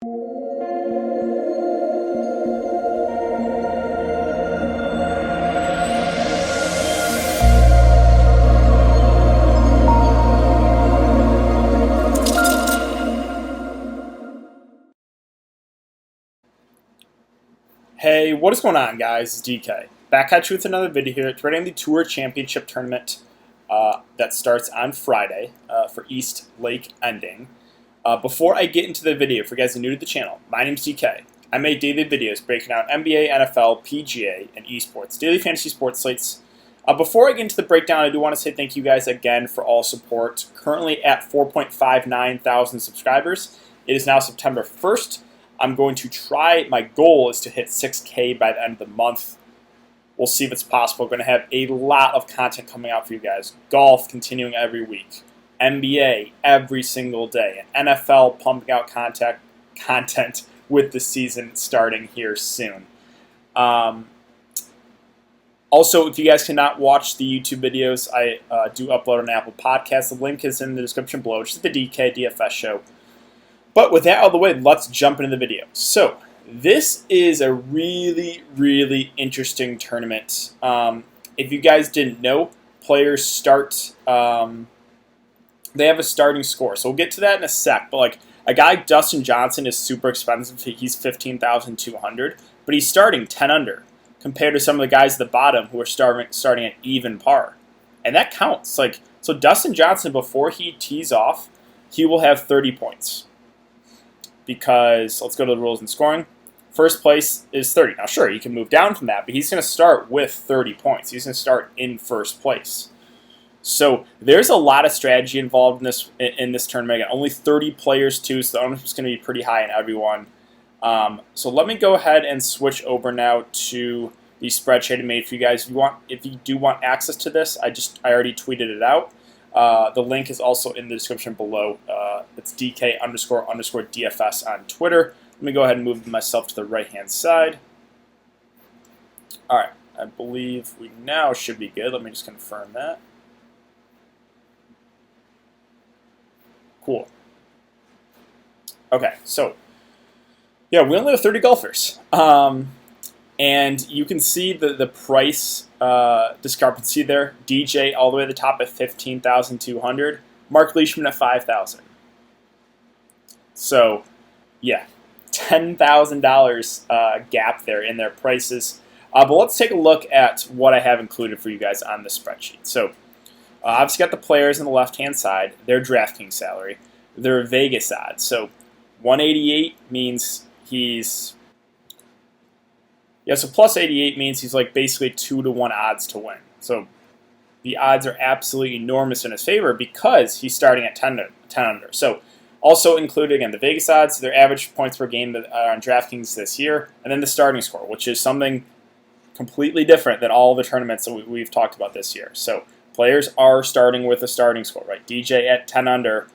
Hey, what is going on, guys? It's DK. Back at you with another video here. It's regarding the Tour Championship Tournament that starts on Friday for East Lake Ending. Before I get into the video, for you guys who are new to the channel, my name's DK. I make daily videos breaking down NBA, NFL, PGA, and esports, daily fantasy sports slates. Before I get into the breakdown, I do want to say thank you guys again for all support. Currently at 4.59 thousand subscribers. It is now September 1st. I'm going to try, my goal is to hit 6K by the end of the month. We'll see if it's possible. We're going to have a lot of content coming out for you guys. Golf continuing every week. NBA every single day. And NFL pumping out content with the season starting here soon. Also, if you guys cannot watch the YouTube videos, I do upload on Apple Podcasts. The link is in the description below. It's the DK DFS show. But with that out of the way, let's jump into the video. So, this is a really, really interesting tournament. If you guys didn't know, players start, they have a starting score. So we'll get to that in a sec. But like a guy, Dustin Johnson, is super expensive. He's 15,200, but he's starting 10 under compared to some of the guys at the bottom who are starting at even par. And that counts. Like, so Dustin Johnson, before he tees off, he will have 30 points. Because, let's go to the rules and scoring. First place is 30. Now, sure, he can move down from that, but he's going to start with 30 points. He's going to start in first place. So, there's a lot of strategy involved in this tournament. Again, only 30 players, too, so the ownership is going to be pretty high in everyone. So, let me go ahead and switch over now to the spreadsheet I made for you guys. If you do want access to this, I already tweeted it out. The link is also in the description below. It's DK__DFS on Twitter. Let me go ahead and move myself to the right-hand side. All right, I believe we now should be good. Let me just confirm that. Cool. Okay, so, yeah, we only have 30 golfers. And you can see the price discrepancy there. DJ all the way to the top at 15,200. Mark Leishman at 5,000. So, yeah, $10,000 gap there in their prices. But let's take a look at what I have included for you guys on the spreadsheet. So, obviously got the players on the left-hand side, their DraftKings salary, their Vegas odds. So, 188 means he's... Yeah, so plus 88 means he's like basically 2-to-1 odds to win. So the odds are absolutely enormous in his favor because he's starting at 10 under. So also included, again, the Vegas odds, their average points per game that are on DraftKings this year, and then the starting score, which is something completely different than all the tournaments that we've talked about this year. So players are starting with a starting score, right? DJ at 10 under,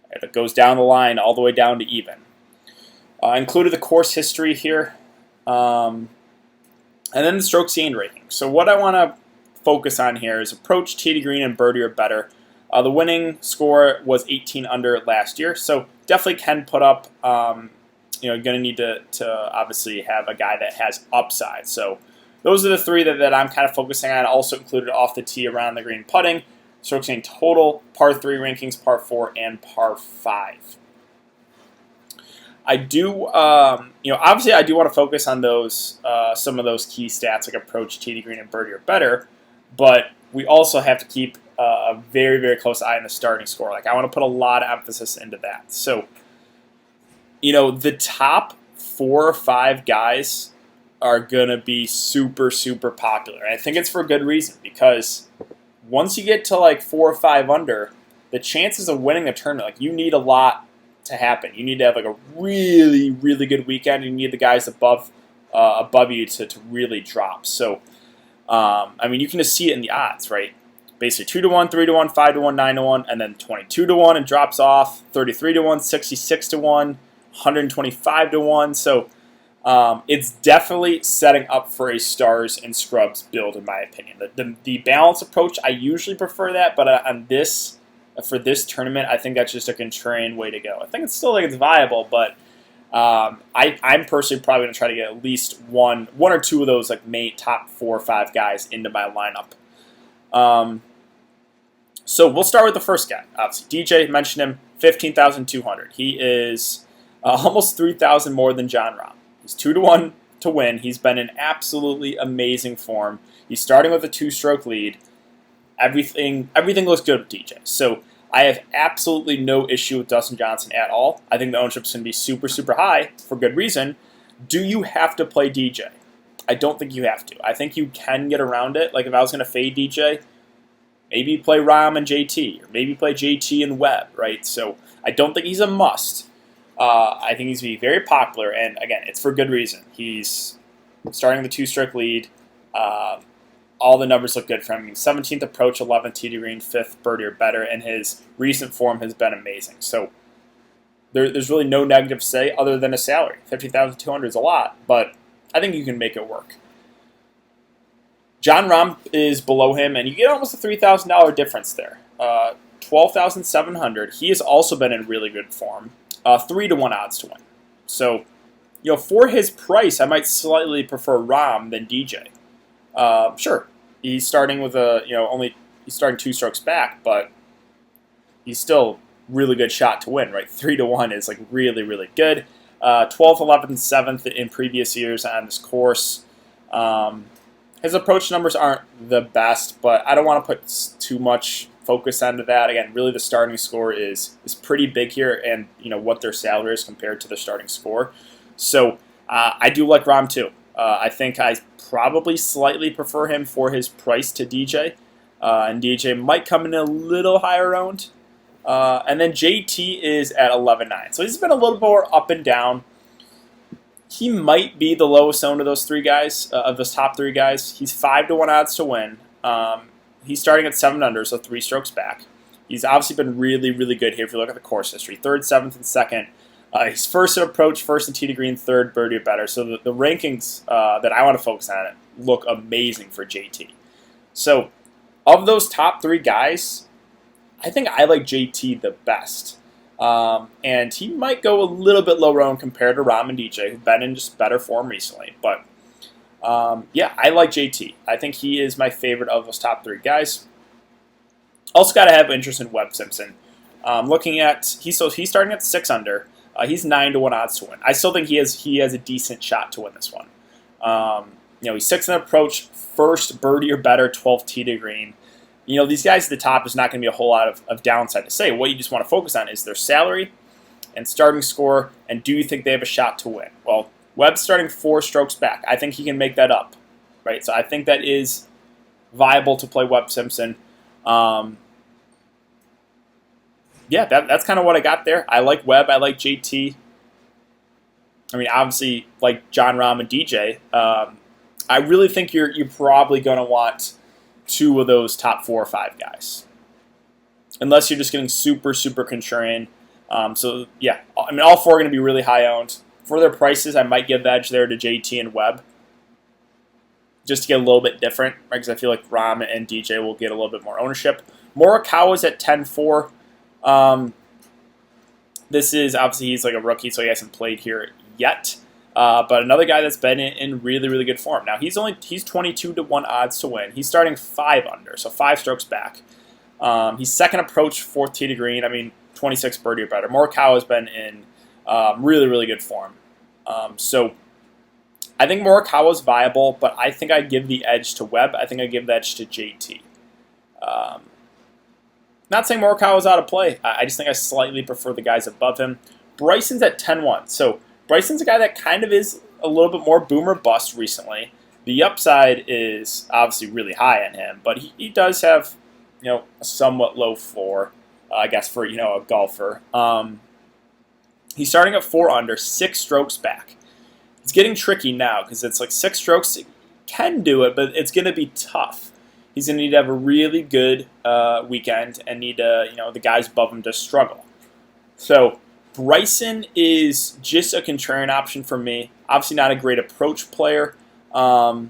it goes down the line all the way down to even. Included the course history here. And then the strokes gained rating. So what I want to focus on here is approach, tee to green, and birdie or better. The winning score was 18 under last year, so definitely can put up. You're going to need to obviously have a guy that has upside. So those are the three that I'm kind of focusing on. Also included off the tee, around the green, putting, strokes gained total, par 3 rankings, par 4, and par 5. I do, obviously I do want to focus on those, some of those key stats like approach, tee to green, and birdie or better, but we also have to keep a very, very close eye on the starting score. Like I want to put a lot of emphasis into that. So, the top 4 or 5 guys are going to be super, super popular. And I think it's for a good reason because once you get to like 4 or 5 under, the chances of winning the tournament, like you need a lot to happen. You need to have like a really, really good weekend. You need the guys above you to really drop. So, you can just see it in the odds, right? Basically 2-to-1, 3-to-1, 5-to-1, 9-to-1, and then 22-to-1 and drops off. 33-to-1, 66-to-1, 125-to-1. So it's definitely setting up for a stars and scrubs build, in my opinion. The balance approach, I usually prefer that, but on for this tournament, I think that's just a contrarian way to go. I think it's still it's viable, but I'm personally probably going to try to get at least one or two of those like main top 4 or 5 guys into my lineup. So we'll start with the first guy. Obviously, DJ, mentioned him, 15,200. He is almost 3,000 more than Jon Rahm. He's 2-1 to win. He's been in absolutely amazing form. He's starting with a 2-stroke lead. Everything looks good with DJ. So I have absolutely no issue with Dustin Johnson at all. I think the ownership's going to be super, super high for good reason. Do you have to play DJ? I don't think you have to. I think you can get around it. Like if I was going to fade DJ, maybe play Rahm and JT, or maybe play JT and Webb, right? So I don't think he's a must. I think he's going to be very popular, and again, it's for good reason. He's starting the 2-stroke lead. All the numbers look good for him. 17th approach, 11th tee to green, 5th birdie or better, and his recent form has been amazing. So there's really no negative to say other than a salary. 50,200 is a lot, but I think you can make it work. Jon Rahm is below him, and you get almost a $3,000 difference there. 12,700. He has also been in really good form. 3-1 odds to win. So, for his price, I might slightly prefer Rahm than DJ. Sure, he's starting with he's starting 2 strokes back, but he's still really good shot to win, right? 3-1 is like really, really good. 12th, 11th, and 7th in previous years on this course. His approach numbers aren't the best, but I don't want to put too much focus onto that. Again, really the starting score is pretty big here, and what their salary is compared to the starting score. So I do like Rahm too. I think I probably slightly prefer him for his price to DJ, and DJ might come in a little higher owned. And then JT is at 11.9, so he's been a little more up and down. He might be the lowest owned of those 3 guys, of those top 3 guys. He's 5-1 odds to win. He's starting at 7 under, so 3 strokes back. He's obviously been really, really good here if you look at the course history. 3rd, 7th, and 2nd. He's first at approach, 1st in tee to green, 3rd birdie or better. So the rankings that I want to focus on look amazing for JT. So of those top 3 guys, I think I like JT the best. And he might go a little bit lower owned compared to Rahm and DJ, who've been in just better form recently. But yeah, I like JT. I think he is my favorite of those top 3 guys. Also got to have interest in Webb Simpson. Looking at he's starting at 6 under. He's 9-1 odds to win. I still think he has a decent shot to win this one. He's 6th in approach, 1st birdie or better, 12th tee to green. These guys at the top, is not going to be a whole lot of downside to say. What you just want to focus on is their salary and starting score, and do you think they have a shot to win? Well, Webb's starting 4 strokes back. I think he can make that up, right? So I think that is viable to play Webb Simpson. Yeah, that's kind of what I got there. I like Webb. I like JT. I mean, obviously, like Jon Rahm and DJ. I really think you're probably going to want 2 of those top 4 or 5 guys, unless you're just getting super, super contrarian. So yeah, I mean, all 4 are going to be really high owned. For their prices, I might give the edge there to JT and Webb, just to get a little bit different, right? Because I feel like Rahm and DJ will get a little bit more ownership. Morikawa's at 10-4. This is obviously he's like a rookie, so he hasn't played here yet. But another guy that's been in really, really good form. Now he's 22-1 odds to win. He's starting 5 under, so 5 strokes back. He's 2nd approach, 4th tee to green. I mean, 26 birdie or better. Morikawa's been in really, really good form. So I think Morikawa's viable, but I think I give the edge to Webb. I think I give the edge to JT. Not saying Morikawa's out of play. I just think I slightly prefer the guys above him. Bryson's at 10-1. So Bryson's a guy that kind of is a little bit more boom or bust recently. The upside is obviously really high on him, but he does have a somewhat low floor, I guess, for a golfer. He's starting at 4 under, 6 strokes back. It's getting tricky now because it's like 6 strokes. He can do it, but it's going to be tough. He's going to need to have a really good weekend and need the guys above him to struggle. So Bryson is just a contrarian option for me. Obviously not a great approach player. Yeah,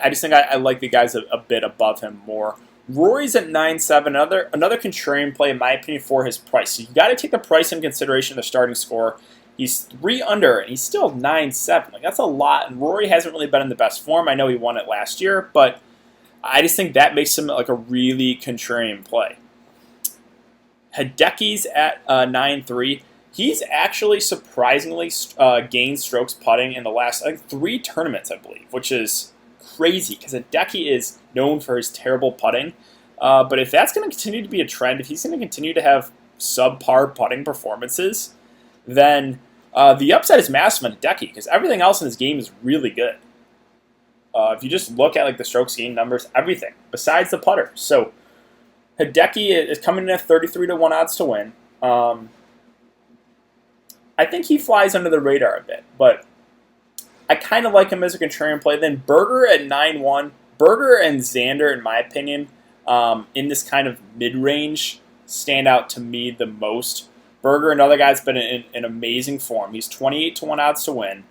I just think I like the guys a bit above him more. Rory's at 9.7, another contrarian play in my opinion for his price. So you got to take the price in consideration of the starting score. He's 3 under, and he's still 9.7. Like, that's a lot, and Rory hasn't really been in the best form. I know he won it last year, but I just think that makes him like a really contrarian play. Hideki's at 9.3. He's actually surprisingly gained strokes putting in the last 3 tournaments, I believe, which is crazy because Hideki is known for his terrible putting. But if that's going to continue to be a trend, if he's going to continue to have subpar putting performances, then the upside is massive on Hideki because everything else in his game is really good. If you just look at like the strokes gained numbers, everything besides the putter. So Hideki is coming in at 33 to 1 odds to win. I think he flies under the radar a bit, but I kind of like him as a contrarian play. Then Berger at 9-1. Berger and Xander, in my opinion, in this kind of mid-range, stand out to me the most. Berger, another guy's been in amazing form. He's 28 to 1 odds to win.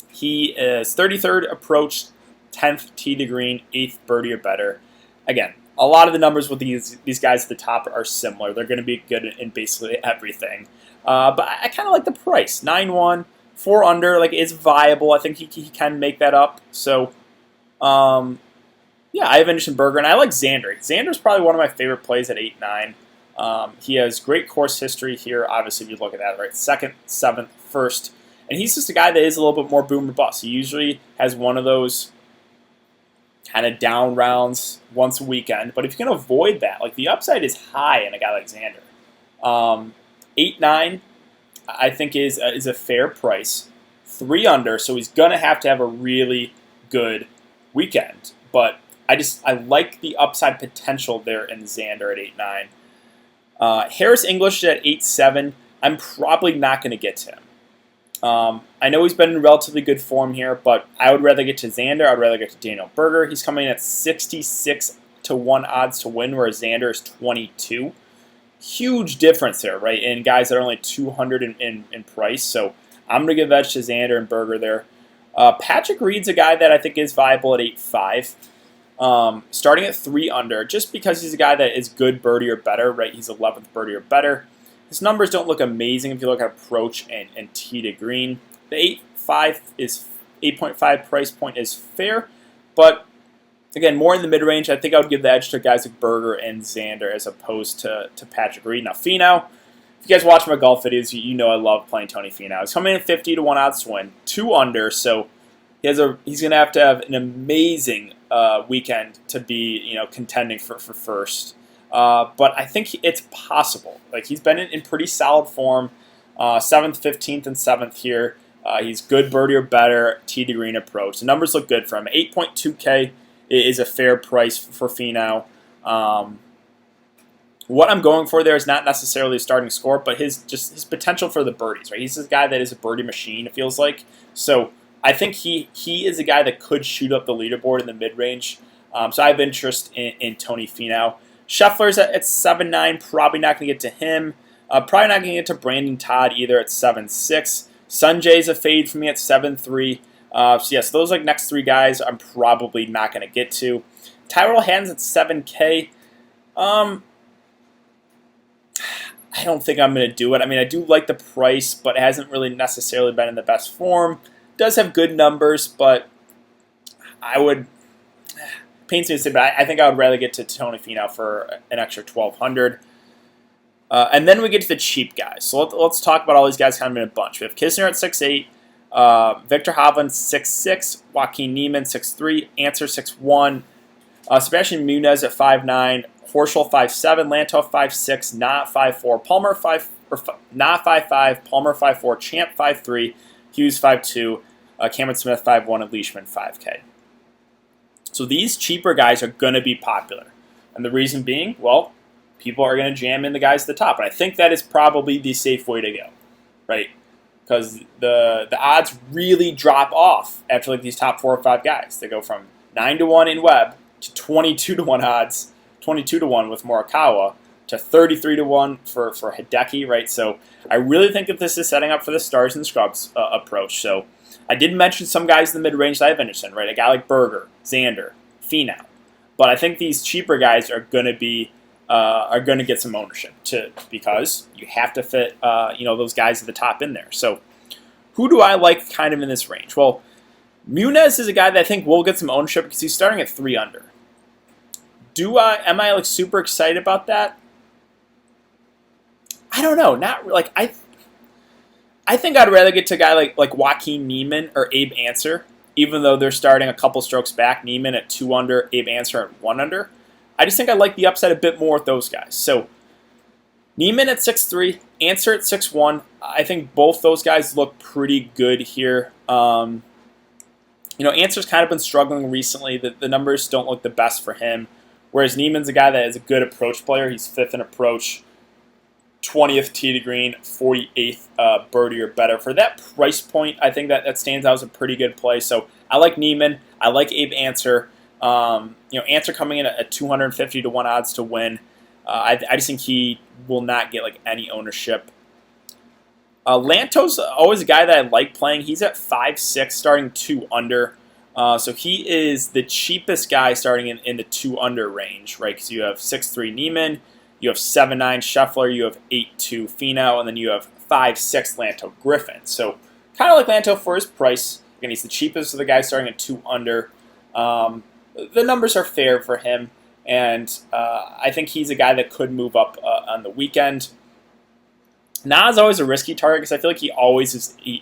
He is 33rd approach, 10th tee to green, 8th birdie or better. Again, a lot of the numbers with these guys at the top are similar. They're going to be good in basically everything. But I kind of like the price. 9-1, 4 under, like, is viable. I think he can make that up. So, yeah, I have interest in Berger, and I like Xander. Xander's probably one of my favorite plays at 8-9. He has great course history here. Obviously, if you look at that, right? 2nd, 7th, 1st. And he's just a guy that is a little bit more boom or bust. He usually has one of those kind of down rounds once a weekend. But if you can avoid that, like, the upside is high in a guy like Xander. 8-9, I think, is a fair price. 3 under, so he's going to have a really good weekend. But I like the upside potential there in Xander at 8-9. Harris English at 8-7. I'm probably not going to get to him. I know he's been in relatively good form here, but I would rather get to Xander. I'd rather get to Daniel Berger. He's coming in at 66 to 1 odds to win, whereas Xander is 22. Huge difference there, right? In guys that are only 200 in price. So I'm going to give edge to Xander and Berger there. Patrick Reed's a guy that I think is viable at 8-5. Starting at 3 under, just because he's a guy that is good birdie or better, right? He's 11th birdie or better. His numbers don't look amazing if you look at approach and tee to green. The 8.5 price point is fair, but again, more in the mid-range. I think I would give the edge to guys like Berger and Xander as opposed to Patrick Reed. Now, Finau, if you guys watch my golf videos, you know I love playing Tony Finau. He's coming in at 50 to 1 odds to win, 2 under, so he's going to have an amazing weekend to be contending for first. But I think it's possible. Like, he's been in pretty solid form. 7th, 15th, and 7th here. He's good birdie or better, tee to green approach. The numbers look good for him. 8.2K is a fair price for Finau. What I'm going for there is not necessarily a starting score, but his potential for the birdies. Right, he's this guy that is a birdie machine. It feels like. So I think he is a guy that could shoot up the leaderboard in the mid range. So I have interest in Tony Finau. Scheffler's at 7-9, probably not going to get to him. Probably not going to get to Brandon Todd either at 7-6. Sanjay's a fade for me at 7-3. So those like next 3 guys I'm probably not going to get to. Tyrell Hatton's at 7K. I don't think I'm going to do it. I mean, I do like the price, but it hasn't really necessarily been in the best form. Does have good numbers, but pains me to say, but I think I would rather get to Tony Finau for an extra 1,200. And then we get to the cheap guys. So let's talk about all these guys kind of in a bunch. We have Kisner at 6'8", Victor Hovland 6'6", Joaquin Niemann 6'3", Answer 6'1", Sebastian Munez at 5'9", Horschel 5'7", Lantos 5'6", Knott 5'4", Palmer 5'5", Palmer 5'4", Champ 5'3", Hughes 5'2", Cameron Smith 5'1", and Leishman 5K. So these cheaper guys are going to be popular. And the reason being, well, people are going to jam in the guys at the top. And I think that is probably the safe way to go, right? Because the odds really drop off after like these top 4 or 5 guys. They go from 9 to 1 in Webb to 22 to 1 odds, 22 to 1 with Morikawa, to 33 to 1 for Hideki, right? So I really think that this is setting up for the stars and scrubs approach. So I did mention some guys in the mid-range that I have interest in, right? A guy like Berger, Xander, Finau. But I think these cheaper guys are going to get some ownership because you have to fit those guys at the top in there. So who do I like kind of in this range? Well, Muniz is a guy that I think will get some ownership because he's starting at 3 under. Am I like super excited about that? I don't know. Not like I think I'd rather get to a guy like Joaquin Niemann or Abe Answer, even though they're starting a couple strokes back. Niemann at 2 under, Abe Answer at 1 under. I just think I like the upside a bit more with those guys. So Niemann at 6'3", Answer at 6'1". I think both those guys look pretty good here. Answer's kind of been struggling recently. The numbers don't look the best for him. Whereas Niemann's a guy that is a good approach player. He's 5th in approach, 20th tee to green, 48th birdie or better. For that price point, I think that stands out as a pretty good play. So I like Niemann. I like Abe Answer. Answer coming in at 250 to 1 odds to win. I just think he will not get like any ownership. Lantos, always a guy that I like playing. He's at 5'6", starting 2 under. So he is the cheapest guy starting in the 2 under range, right? Because you have 6'3" Niemann, you have 7'9" Scheffler, you have 8'2" Finau, and then you have 5'6" Lanto Griffin. So kind of like Lanto for his price. Again, he's the cheapest of the guys starting at 2 under. The numbers are fair for him, and I think he's a guy that could move up on the weekend. Na's always a risky target because I feel like he always is he's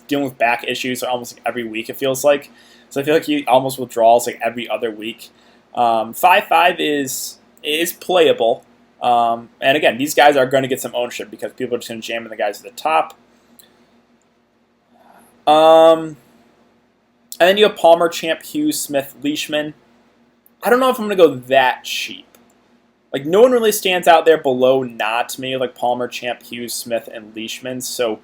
dealing with back issues almost like every week, it feels like. So I feel like he almost withdraws like every other week. 5'5" is playable. And again, these guys are going to get some ownership because people are just going to jam in the guys at the top. And then you have Palmer, Champ, Hughes, Smith, Leishman. I don't know if I'm going to go that cheap. Like, no one really stands out there below Na to me, like Palmer, Champ, Hughes, Smith, and Leishman. So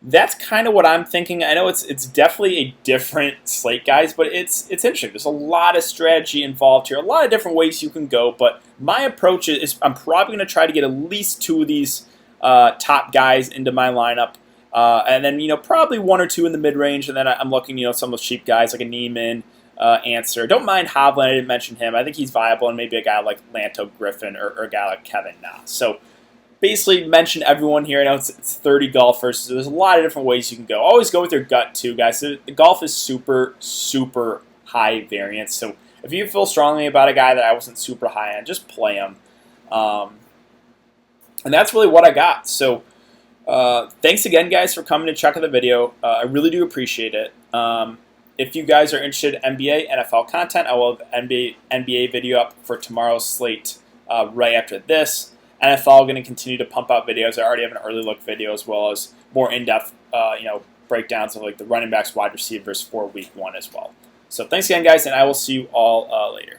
that's kind of what I'm thinking. I know it's definitely a different slate, guys, but it's interesting. There's a lot of strategy involved here, a lot of different ways you can go. But my approach is I'm probably going to try to get at least 2 of these top guys into my lineup. And then, probably 1 or 2 in the mid-range. And then I'm looking, some of those cheap guys like a Niemann, Answer. Don't mind Hovland. I didn't mention him. I think he's viable, and maybe a guy like Lanto Griffin or a guy like Kevin Na. So basically mention everyone here. I know it's 30 golfers, so there's a lot of different ways you can go. Always go with your gut, too, guys. So the golf is super, super high variance. So if you feel strongly about a guy that I wasn't super high on, just play him. And that's really what I got. So thanks again, guys, for coming to check out the video. I really do appreciate it. If you guys are interested in NBA, NFL content, I will have an NBA video up for tomorrow's slate right after this. NFL going to continue to pump out videos. I already have an early look video as well as more in-depth, breakdowns of like the running backs, wide receivers for Week 1 as well. So thanks again, guys, and I will see you all later.